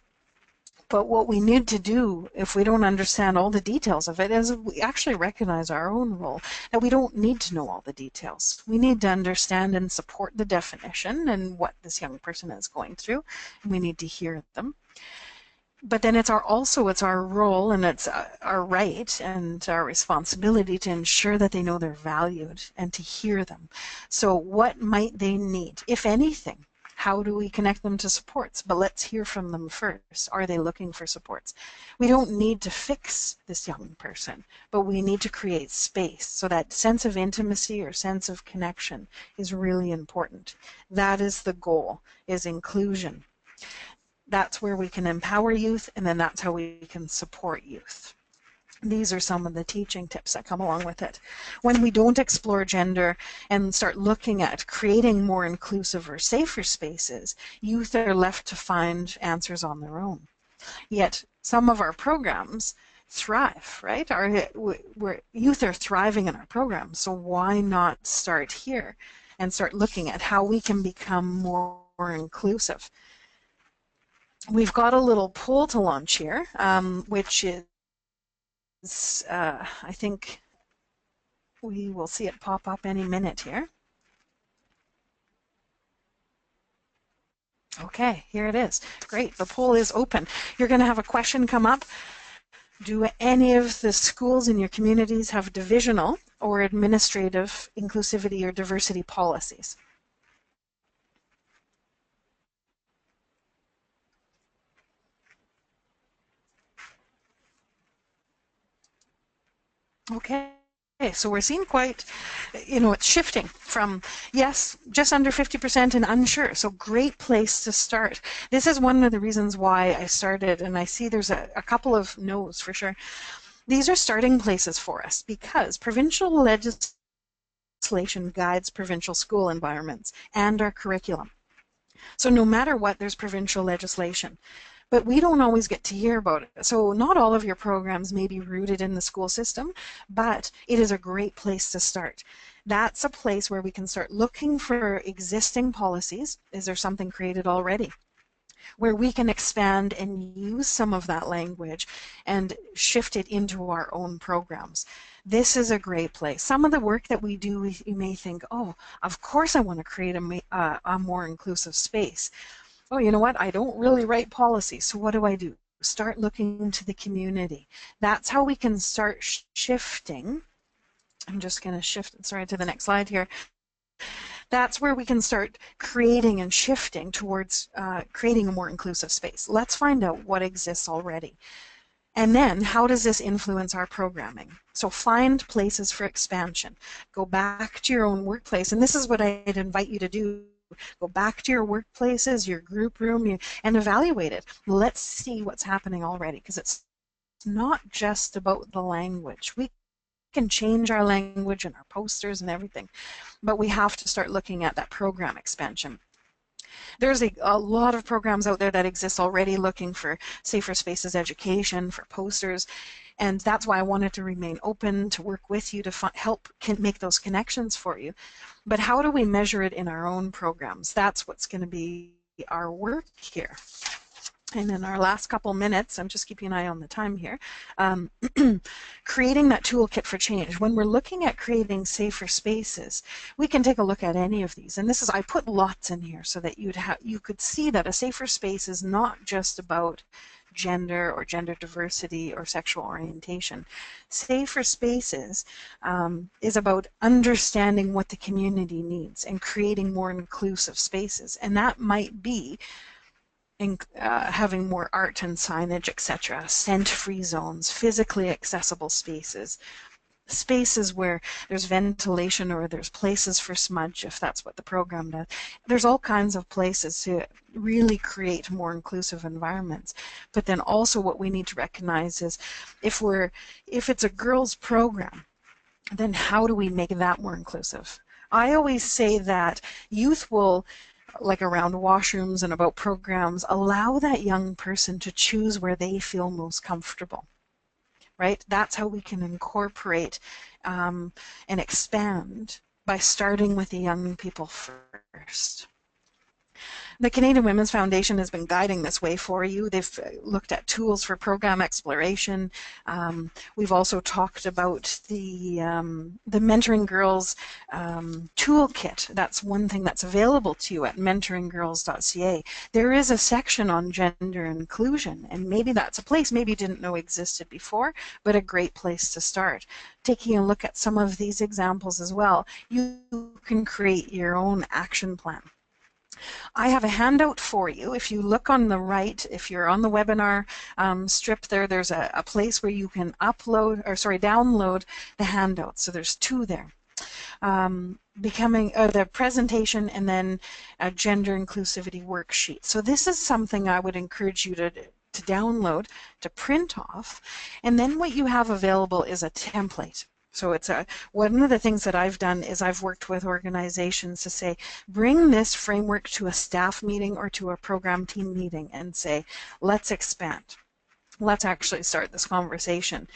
But what we need to do, if we don't understand all the details of it, is we actually recognize our own role, that we don't need to know all the details. We need to understand and support the definition and what this young person is going through, and we need to hear them. But then it's our role, and it's our right and our responsibility to ensure that they know they're valued and to hear them. So what might they need, if anything? How do we connect them to supports? But let's hear from them first. Are they looking for supports? We don't need to fix this young person, but we need to create space. So that sense of intimacy or sense of connection is really important. That is the goal, is inclusion. That's where we can empower youth, and then that's how we can support youth. These are some of the teaching tips that come along with it. When we don't explore gender and start looking at creating more inclusive or safer spaces, youth are left to find answers on their own. Yet some of our programs thrive, right? Youth are thriving in our programs, so why not start here and start looking at how we can become more inclusive? We've got a little poll to launch here, which is, I think we will see it pop up any minute here. Okay, here it is. Great, the poll is open. You're going to have a question come up. Do any of the schools in your communities have divisional or administrative inclusivity or diversity policies? Okay. So we're seeing quite, it's shifting from, yes, just under 50% and unsure. So great place to start. This is one of the reasons why I started, and I see there's a couple of no's for sure. These are starting places for us because provincial legislation guides provincial school environments and our curriculum. So no matter what, there's provincial legislation. But we don't always get to hear about it. So not all of your programs may be rooted in the school system, but it is a great place to start. That's a place where we can start looking for existing policies. Is there something created already? Where we can expand and use some of that language and shift it into our own programs. This is a great place. Some of the work that we do, you may think, oh, of course I want to create a more inclusive space. Oh, you know what? I don't really write policy, so what do? Start looking to the community. That's how we can start shifting. I'm just going to shift, sorry, to the next slide here. That's where we can start creating and shifting towards creating a more inclusive space. Let's find out what exists already. And then how does this influence our programming? So find places for expansion. Go back to your own workplace. And this is what I'd invite you to do. Go back to your workplaces, your group room, and evaluate it. Let's see what's happening already, because it's not just about the language. We can change our language and our posters and everything, but we have to start looking at that program expansion. There's a lot of programs out there that exist already looking for safer spaces education, for posters, and that's why I wanted to remain open to work with you to help make those connections for you. But how do we measure it in our own programs? That's what's going to be our work here. And in our last couple minutes, I'm just keeping an eye on the time here, creating that toolkit for change. When we're looking at creating safer spaces, we can take a look at any of these. And this is, I put lots in here so that you could see that a safer space is not just about gender or gender diversity or sexual orientation. Safer spaces is about understanding what the community needs and creating more inclusive spaces. And that might be having more art and signage, etc., scent-free zones, physically accessible spaces, spaces where there's ventilation or there's places for smudge, if that's what the program does. There's all kinds of places to really create more inclusive environments. But then also what we need to recognize is if it's a girls' program, then how do we make that more inclusive? I always say that youth will, like around washrooms and about programs, allow that young person to choose where they feel most comfortable, right? That's how we can incorporate and expand by starting with the young people first. The Canadian Women's Foundation has been guiding this way for you. They've looked at tools for program exploration. We've also talked about the Mentoring Girls toolkit. That's one thing that's available to you at mentoringgirls.ca. There is a section on gender inclusion, and maybe that's a place maybe you didn't know existed before, but a great place to start. Taking a look at some of these examples as well, you can create your own action plan. I have a handout for you. If you look on the right, if you're on the webinar strip there, there's a place where you can download the handout. So there's two there. The presentation and then a gender inclusivity worksheet. So this is something I would encourage you to download, to print off, and then what you have available is a template. So one of the things that I've done is I've worked with organizations to say, bring this framework to a staff meeting or to a program team meeting and say, let's expand. Let's actually start this conversation.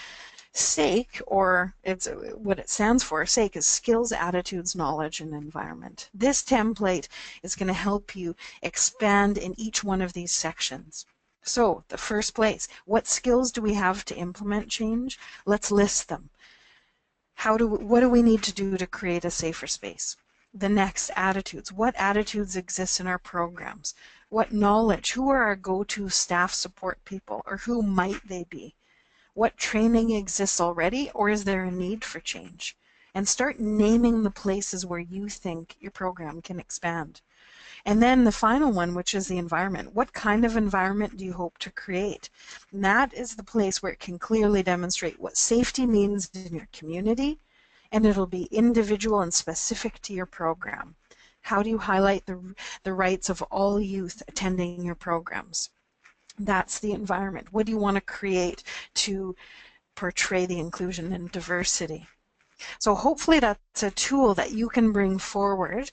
SAKE, or it's what it stands for, SAKE is Skills, Attitudes, Knowledge, and Environment. This template is going to help you expand in each one of these sections. So the first place, what skills do we have to implement change? Let's list them. What do we need to do to create a safer space? The next, attitudes. What attitudes exist in our programs? What knowledge? Who are our go-to staff support people, or who might they be? What training exists already, or is there a need for change? And start naming the places where you think your program can expand. And then the final one, which is the environment. What kind of environment do you hope to create? And that is the place where it can clearly demonstrate what safety means in your community, and it'll be individual and specific to your program. How do you highlight the rights of all youth attending your programs? That's the environment. What do you want to create to portray the inclusion and diversity? So hopefully that's a tool that you can bring forward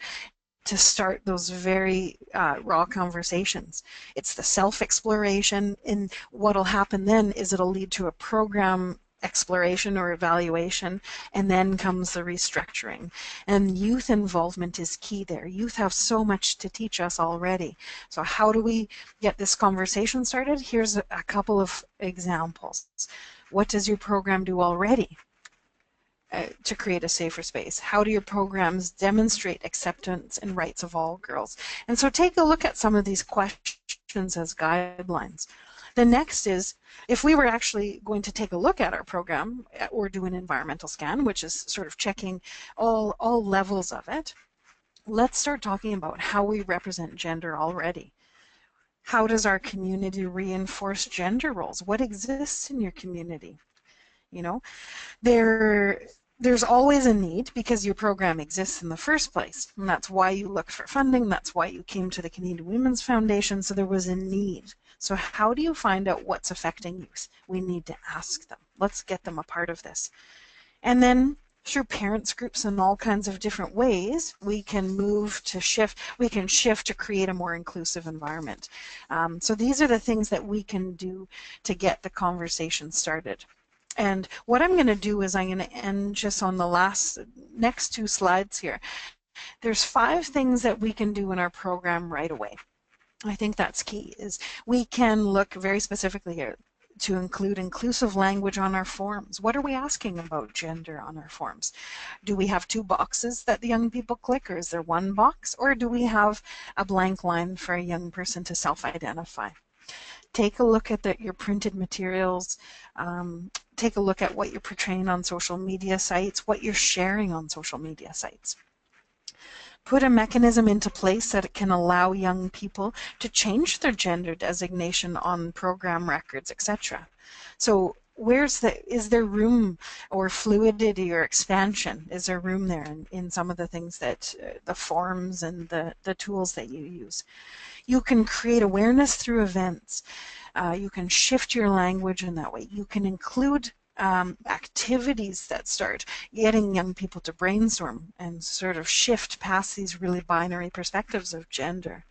to start those very raw conversations. It's the self-exploration, and what'll happen then is it'll lead to a program exploration or evaluation, and then comes the restructuring. And youth involvement is key there. Youth have so much to teach us already. So how do we get this conversation started? Here's a couple of examples. What does your program do already to create a safer space? How do your programs demonstrate acceptance and rights of all girls? And so take a look at some of these questions as guidelines. The next is, if we were actually going to take a look at our program or do an environmental scan, which is sort of checking all levels of it, let's start talking about how we represent gender already. How does our community reinforce gender roles? What exists in your community? You know, there's always a need because your program exists in the first place. And that's why you looked for funding. That's why you came to the Canadian Women's Foundation. So there was a need. So how do you find out what's affecting youth? We need to ask them. Let's get them a part of this. And then through parents groups and all kinds of different ways, we can shift to create a more inclusive environment. So these are the things that we can do to get the conversation started. And what I'm going to do is I'm going to end just on the next two slides here. There's 5 things that we can do in our program right away. I think that's key, is we can look very specifically here to include inclusive language on our forms. What are we asking about gender on our forms? Do we have 2 boxes that the young people click, or is there 1 box? Or do we have a blank line for a young person to self-identify? Take a look at your printed materials. Take a look at what you're portraying on social media sites, what you're sharing on social media sites. Put a mechanism into place that it can allow young people to change their gender designation on program records, etc. So is there room or fluidity or expansion? Is there room there in some of the things that the forms and the tools that you use? You can create awareness through events. You can shift your language in that way. You can include activities that start getting young people to brainstorm and sort of shift past these really binary perspectives of gender.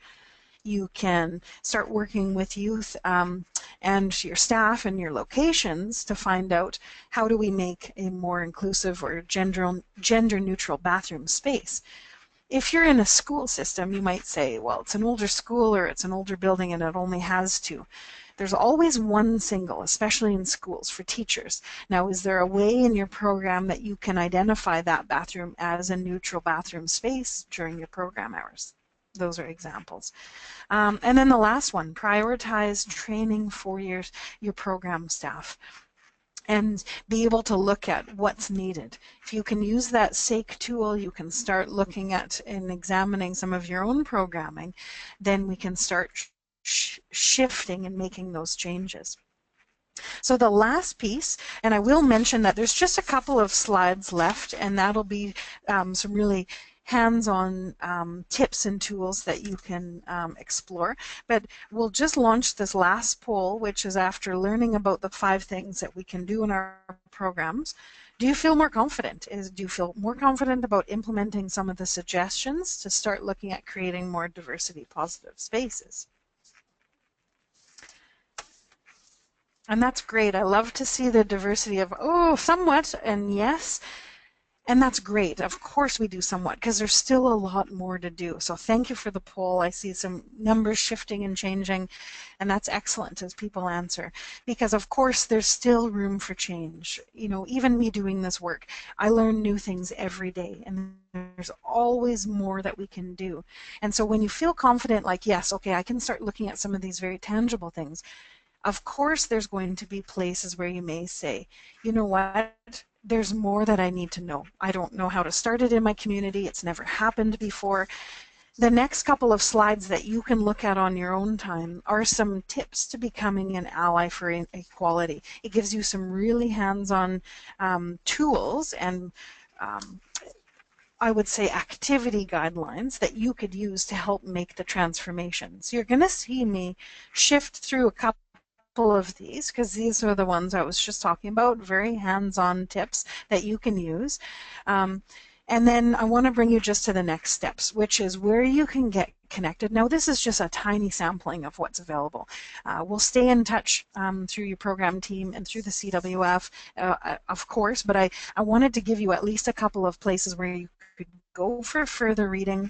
You can start working with youth and your staff and your locations to find out how do we make a more inclusive or gender neutral bathroom space. if you're in a school system, you might say, well, it's an older school or it's an older building and it only has two. There's always one single, especially in schools for teachers. Now, is there a way in your program that you can identify that bathroom as a neutral bathroom space during your program hours? Those are examples. And then the last one, prioritize training for your program staff and be able to look at what's needed. If you can use that SAKE tool, you can start looking at and examining some of your own programming, then we can start shifting and making those changes. So the last piece, and I will mention that there's just a couple of slides left, and that'll be some really hands-on tips and tools that you can explore. But we'll just launch this last poll, which is after learning about the 5 things that we can do in our programs. Do you feel more confident? Do you feel more confident about implementing some of the suggestions to start looking at creating more diversity positive spaces? And that's great. I love to see the diversity of, oh, somewhat, and yes. And that's great. Of course we do somewhat, because there's still a lot more to do. So thank you for the poll. I see some numbers shifting and changing, and that's excellent as people answer. Because of course there's still room for change. You know, even me doing this work, I learn new things every day, and there's always more that we can do. And so when you feel confident, like, yes, okay, I can start looking at some of these very tangible things, of course, there's going to be places where you may say, you know what, there's more that I need to know. I don't know how to start it in my community. It's never happened before. The next couple of slides that you can look at on your own time are some tips to becoming an ally for equality. It gives you some really hands-on tools and I would say activity guidelines that you could use to help make the transformation. So you're going to see me shift through a couple of these because these are the ones I was just talking about, very hands-on tips that you can use. And then I want to bring you just to the next steps, which is where you can get connected. Now, this is just a tiny sampling of what's available. We'll stay in touch through your program team and through the CWF, of course, but I wanted to give you at least a couple of places where you could go for further reading.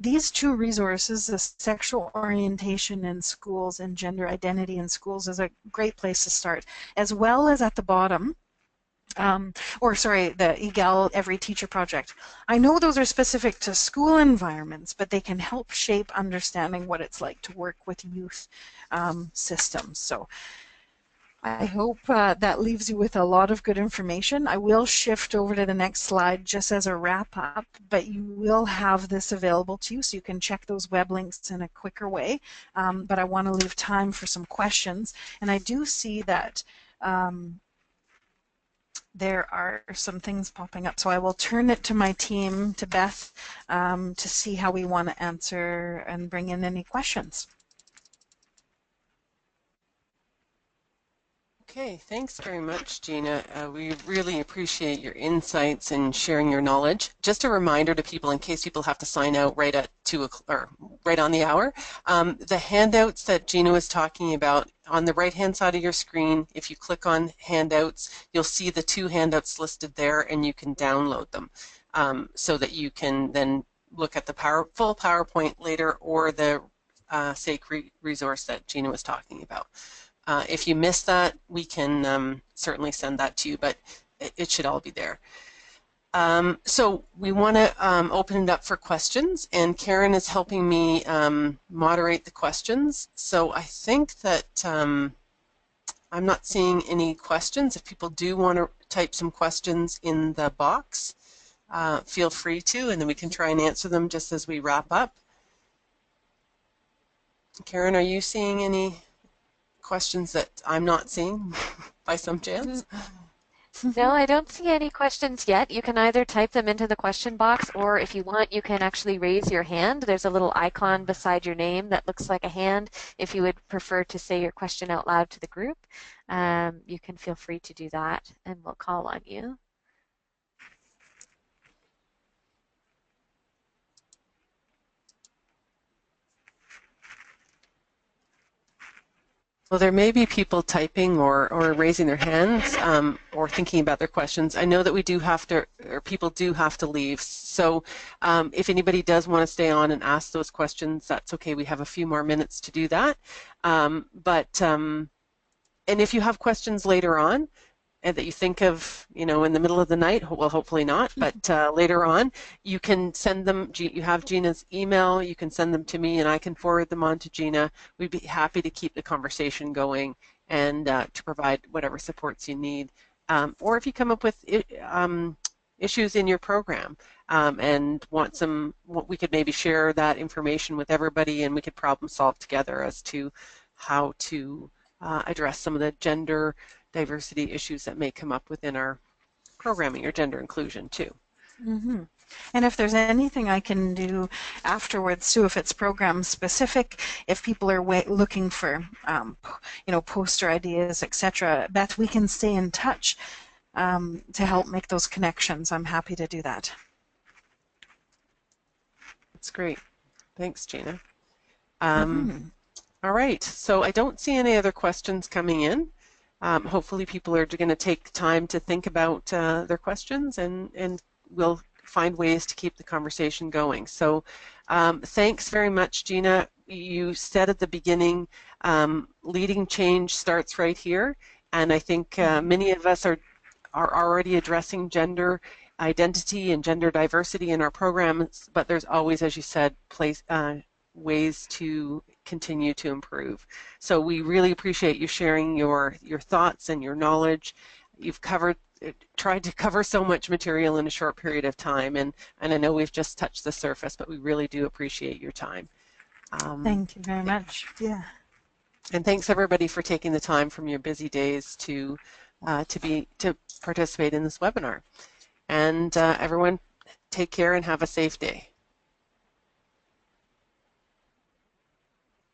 These 2 resources, the sexual orientation in schools and gender identity in schools, is a great place to start, as well as at the bottom, the EGAL Every Teacher Project. I know those are specific to school environments, but they can help shape understanding what it's like to work with youth systems. So I hope that leaves you with a lot of good information. I will shift over to the next slide just as a wrap up, but you will have this available to you so you can check those web links in a quicker way. But I want to leave time for some questions. And I do see that there are some things popping up. So I will turn it to my team, to Beth, to see how we want to answer and bring in any questions. Okay, thanks very much, Gina. We really appreciate your insights and sharing your knowledge. Just a reminder to people, in case people have to sign out right at 2 o'clock or right on the hour, the handouts that Gina was talking about on the right-hand side of your screen. If you click on handouts, you'll see the 2 handouts listed there, and you can download them so that you can then look at the full PowerPoint later or the SAKE resource that Gina was talking about. If you missed that, we can certainly send that to you, but it should all be there. So we want to open it up for questions, and Karen is helping me moderate the questions. So I think that I'm not seeing any questions. If people do want to type some questions in the box, feel free to, and then we can try and answer them just as we wrap up. Karen, are you seeing any questions that I'm not seeing by some chance? No, I don't see any questions yet. You can either type them into the question box, or if you want, you can actually raise your hand. There's a little icon beside your name that looks like a hand. If you would prefer to say your question out loud to the group, you can feel free to do that, and we'll call on you. Well, there may be people typing or raising their hands or thinking about their questions. I know that we do have to, or people do have to leave. So if anybody does want to stay on and ask those questions, that's okay. We have a few more minutes to do that. And if you have questions later on, and that you think of, in the middle of the night, well, hopefully not, but later on, you can send them. You have Gina's email. You can send them to me, and I can forward them on to Gina. We'd be happy to keep the conversation going and to provide whatever supports you need. Or if you come up with issues in your program and want we could maybe share that information with everybody, and we could problem solve together as to how to address some of the gender diversity issues that may come up within our programming, or gender inclusion too. Mm-hmm. And if there's anything I can do afterwards too, if it's program specific, if people are looking for, poster ideas, etc., Beth, we can stay in touch to help make those connections. I'm happy to do that. That's great. Thanks, Gina. All right, so I don't see any other questions coming in. Hopefully people are going to take time to think about their questions, and we'll find ways to keep the conversation going. So thanks very much, Gina. You said at the beginning, leading change starts right here, and I think many of us are already addressing gender identity and gender diversity in our programs, but there's always, as you said, ways to continue to improve. So we really appreciate you sharing your thoughts and your knowledge. You've tried to cover so much material in a short period of time, and I know we've just touched the surface, but we really do appreciate your time. Thank you very much. Yeah. And thanks everybody for taking the time from your busy days to participate in this webinar. And everyone, take care and have a safe day.